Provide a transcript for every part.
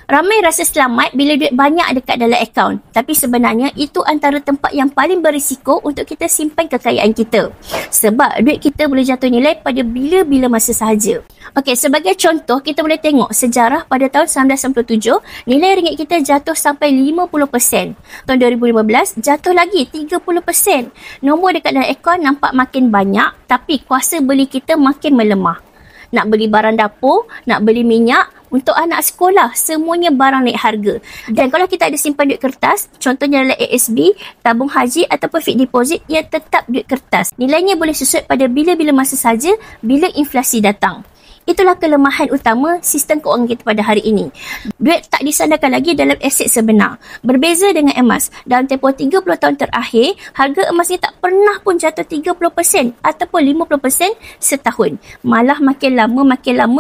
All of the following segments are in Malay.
Ramai rasa selamat bila duit banyak dekat dalam akaun. Tapi sebenarnya itu antara tempat yang paling berisiko untuk kita simpan kekayaan kita. Sebab duit kita boleh jatuh nilai pada bila-bila masa sahaja. Okey, sebagai contoh kita boleh tengok sejarah pada tahun 1997, nilai ringgit kita jatuh sampai 50%. Tahun 2015 jatuh lagi 30%. Nombor dekat dalam akaun nampak makin banyak tapi kuasa beli kita makin melemah. Nak beli barang dapur, nak beli minyak, untuk anak sekolah, semuanya barang naik harga. Dan kalau kita ada simpan duit kertas, contohnya dalam ASB, tabung haji ataupun fixed deposit, ia tetap duit kertas. Nilainya boleh susut pada bila-bila masa saja bila inflasi datang. Itulah kelemahan utama sistem kewangan kita pada hari ini. Duit tak disandarkan lagi dalam aset sebenar. Berbeza dengan emas. Dalam tempoh 30 tahun terakhir, harga emas ni tak pernah pun jatuh 30% ataupun 50% setahun. Malah makin lama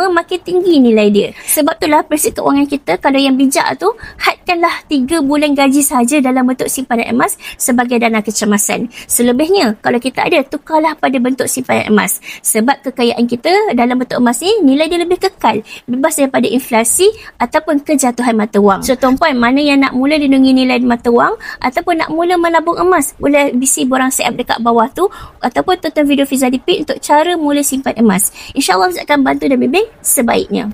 makin tinggi nilai dia. Sebab itulah prinsip kewangan kita, kalau yang bijak tu, hadkanlah 3 bulan gaji sahaja dalam bentuk simpanan emas sebagai dana kecemasan. Selebihnya, kalau kita ada, tukarlah pada bentuk simpanan emas. Sebab kekayaan kita dalam bentuk emas ni nilai dia lebih kekal, bebas daripada inflasi ataupun kejatuhan mata wang. So tuan-puan, mana yang nak mula lindungi nilai mata wang ataupun nak mula menabung emas, boleh bisi borang siap dekat bawah tu ataupun tonton video Fiza Dipik untuk cara mula simpan emas. InsyaAllah Fiza akan bantu dan bimbing sebaiknya.